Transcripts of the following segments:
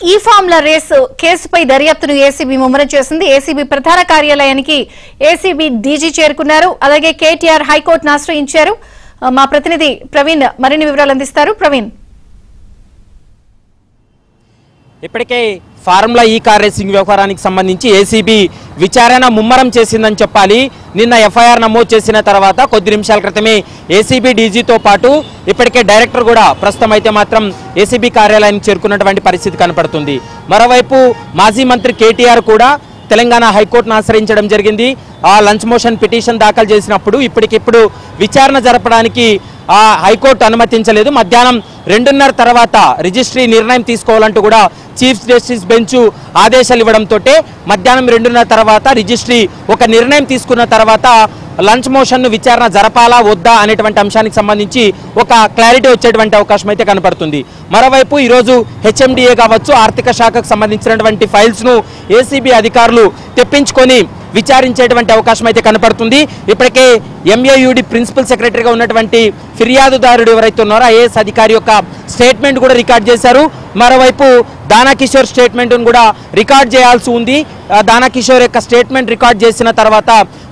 ఈ ఫామ్ల రేసు కేసుపై దర్యాప్తును ఏసీబీ ముమ్మరం చేసింది. ఏసీబీ ప్రధాన కార్యాలయానికి ఏసీబీ డీజీ చేరుకున్నారు. అలాగే కేటీఆర్ హైకోర్టును ఆశ్రయించారు. మా ప్రతినిధి ప్రవీణ్ మరిన్ని వివరాలు అందిస్తారు. ప్రవీణ్, ఇప్పటికే ఫార్ములా ఈ కార్ రేసింగ్ వ్యవహారానికి సంబంధించి ఏసీబీ విచారణ ముమ్మరం చేసిందని చెప్పాలి. నిన్న ఎఫ్ఐఆర్ నమోదు చేసిన తర్వాత కొద్ది నిమిషాల క్రితమే ఏసీబీ డీజీతో పాటు ఇప్పటికే డైరెక్టర్ కూడా ప్రస్తుతం అయితే మాత్రం ఏసీబీ కార్యాలయానికి చేరుకున్నటువంటి పరిస్థితి కనపడుతుంది. మరోవైపు మాజీ మంత్రి కేటీఆర్ కూడా తెలంగాణ హైకోర్టును ఆశ్రయించడం జరిగింది. ఆ లంచ్ మోషన్ పిటిషన్ దాఖలు చేసినప్పుడు ఇప్పటికిప్పుడు విచారణ జరపడానికి హైకోర్టు అనుమతించలేదు. మధ్యాహ్నం 2:30 తర్వాత రిజిస్ట్రీ నిర్ణయం తీసుకోవాలంటూ కూడా చీఫ్ జస్టిస్ బెంచ్ ఆదేశాలు ఇవ్వడంతో మధ్యాహ్నం 2:30 తర్వాత రిజిస్ట్రీ ఒక నిర్ణయం తీసుకున్న తర్వాత లంచ్ మోషన్ను విచారణ జరపాలా వద్దా అనేటువంటి అంశానికి సంబంధించి ఒక క్లారిటీ వచ్చేటువంటి అవకాశం అయితే కనపడుతుంది. మరోవైపు ఈరోజు హెచ్ఎండిఏ కావచ్చు, ఆర్థిక శాఖకు సంబంధించినటువంటి ఫైల్స్ను ఏసీబీ అధికారులు తెప్పించుకొని విచారించేటువంటి అవకాశం అయితే కనపడుతుంది. ఇప్పటికే ఎంఏయుడి ప్రిన్సిపల్ సెక్రటరీగా ఉన్నటువంటి ఫిర్యాదుదారుడు ఎవరైతే ఉన్నారో ఐఏఎస్ అధికారి యొక్క స్టేట్మెంట్ కూడా రికార్డ్ చేశారు. మరోవైపు దానాకిషోర్ స్టేట్మెంట్ను కూడా రికార్డ్ చేయాల్సి ఉంది. దానాకిషోర్ యొక్క స్టేట్మెంట్ రికార్డ్ చేసిన తర్వాత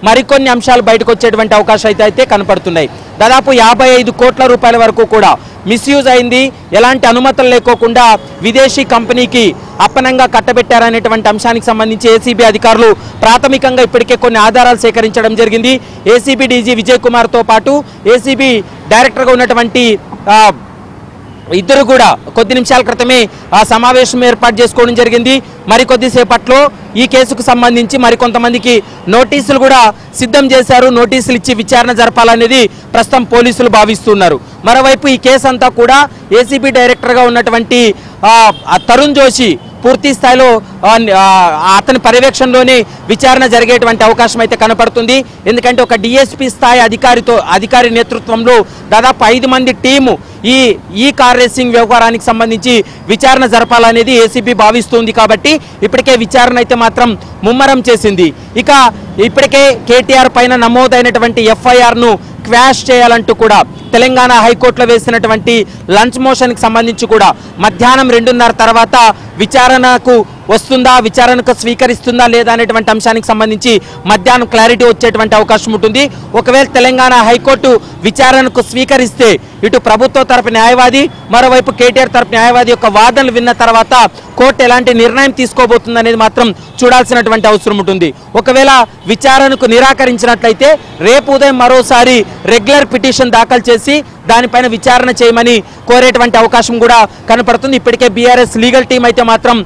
మరికొన్ని అంశాలు బయటకు వచ్చేటువంటి అవకాశాలు అయితే కనపడుతున్నాయి. దాదాపు 55 కోట్ల రూపాయల వరకు కూడా మిస్యూజ్ అయింది. ఎలాంటి అనుమతులు లేకోకుండా విదేశీ కంపెనీకి అప్పనంగా కట్టబెట్టారనేటువంటి అంశానికి సంబంధించి ఏసీబీ అధికారులు ప్రాథమికంగా ఇప్పటికే కొన్ని ఆధారాలు సేకరించడం జరిగింది. ఏసీబీ డీజీ విజయ్ కుమార్తో పాటు ఏసీబీ డైరెక్టర్గా ఉన్నటువంటి ఇద్దరు కూడా కొద్ది నిమిషాల క్రితమే ఆ సమావేశం ఏర్పాటు చేసుకోవడం జరిగింది. మరికొద్దిసేపట్లో ఈ కేసుకు సంబంధించి మరికొంతమందికి నోటీసులు కూడా సిద్ధం చేశారు. నోటీసులు ఇచ్చి విచారణ జరపాలనేది ప్రస్తుతం పోలీసులు భావిస్తున్నారు. మరోవైపు ఈ కేసు అంతా కూడా ఏసీబీ డైరెక్టర్గా ఉన్నటువంటి తరుణ్ జోషి పూర్తి స్థాయిలో అతని పర్యవేక్షణలోనే విచారణ జరిగేటువంటి అవకాశం అయితే కనపడుతుంది. ఎందుకంటే ఒక డిఎస్పీ స్థాయి అధికారి నేతృత్వంలో దాదాపు 5 మంది టీము ఈ కార్ రేసింగ్ వ్యవహారానికి సంబంధించి విచారణ జరపాలనేది ఏసీబీ భావిస్తుంది. కాబట్టి ఇప్పటికే విచారణ అయితే మాత్రం ముమ్మరం చేసింది. ఇక ఇప్పటికే కేటీఆర్ పైన నమోదైనటువంటి ఎఫ్ఐఆర్ను క్వాష్ చేయాలంటూ కూడా తెలంగాణ హైకోర్టులో వేసినటువంటి లంచ్ మోషన్కి సంబంధించి కూడా మధ్యాహ్నం 2:30 తర్వాత విచారణకు వస్తుందా, విచారణకు స్వీకరిస్తుందా లేదా అనేటువంటి అంశానికి సంబంధించి మధ్యాహ్నం క్లారిటీ వచ్చేటువంటి అవకాశం ఉంటుంది. ఒకవేళ తెలంగాణ హైకోర్టు విచారణకు స్వీకరిస్తే ఇటు ప్రభుత్వ తరపు న్యాయవాది, మరోవైపు కేటీఆర్ తరపు న్యాయవాది యొక్క వాదనలు విన్న తర్వాత కోర్టు ఎలాంటి నిర్ణయం తీసుకోబోతుంది అనేది మాత్రం చూడాల్సినటువంటి అవసరం ఉంటుంది. ఒకవేళ విచారణకు నిరాకరించినట్లయితే రేపు ఉదయం మరోసారి రెగ్యులర్ పిటిషన్ దాఖలు చేసి దానిపైన విచారణ చేయమని కోరేటువంటి అవకాశం కూడా కనపడుతుంది. ఇప్పటికే బీఆర్ఎస్ లీగల్ టీం అయితే మాత్రం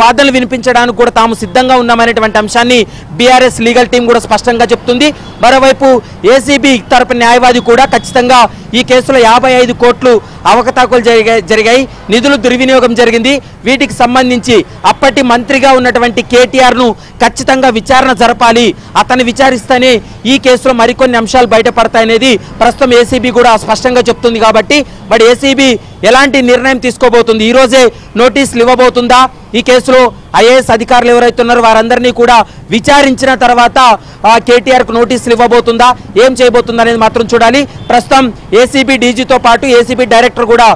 వాదనలు వినిపించడానికి కూడా తాము సిద్ధంగా ఉన్నామనేటువంటి అంశాన్ని బీఆర్ఎస్ లీగల్ టీం కూడా స్పష్టంగా చెప్తుంది. మరోవైపు ఏసీబీ తరపు న్యాయవాది కూడా ఖచ్చితంగా ఈ కేసులో 55 కోట్లు అవకతవకలు జరిగాయి, నిధులు దుర్వినియోగం జరిగింది, వీటికి సంబంధించి అప్పటి మంత్రిగా ఉన్నటువంటి కేటీఆర్ను ఖచ్చితంగా విచారణ జరపాలి, అతన్ని విచారిస్తేనే ఈ కేసులో మరికొన్ని అంశాలు బయటపడతాయనేది ప్రస్తుతం ఏసీబీ కూడా స్పష్టంగా చెప్తుంది. కాబట్టి మరి ఏసీబీ ఎలాంటి నిర్ణయం తీసుకోబోతుంది, ఈరోజే నోటీసులు ఇవ్వబోతుందా, ఈ కేసులో ఐఏఎస్ అధికారులు ఎవరైతే ఉన్నారో వారందరినీ కూడా విచారించిన తర్వాత కేటీఆర్కు నోటీసులు ఇవ్వబోతుందా, ఏం చేయబోతుందా అనేది మాత్రం చూడాలి. ప్రస్తుతం ఏసీబీ డీజీతో పాటు ఏసీబీ డైరెక్టర్ కూడా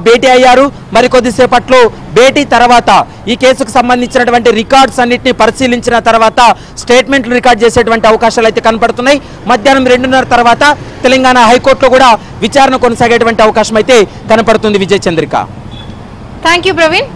భేటీ అయ్యారు. మరికొద్దిసేపట్లో భేటీ తర్వాత ఈ కేసుకు సంబంధించినటువంటి రికార్డ్స్ అన్నింటినీ పరిశీలించిన తర్వాత స్టేట్మెంట్లు రికార్డ్ చేసేటువంటి అవకాశాలు అయితే కనపడుతున్నాయి. మధ్యాహ్నం 2:30 తర్వాత తెలంగాణ హైకోర్టులో కూడా విచారణ కొనసాగేటువంటి అవకాశం అయితే కనపడుతుంది. విజయ్ చంద్రిక. Thank you Praveen.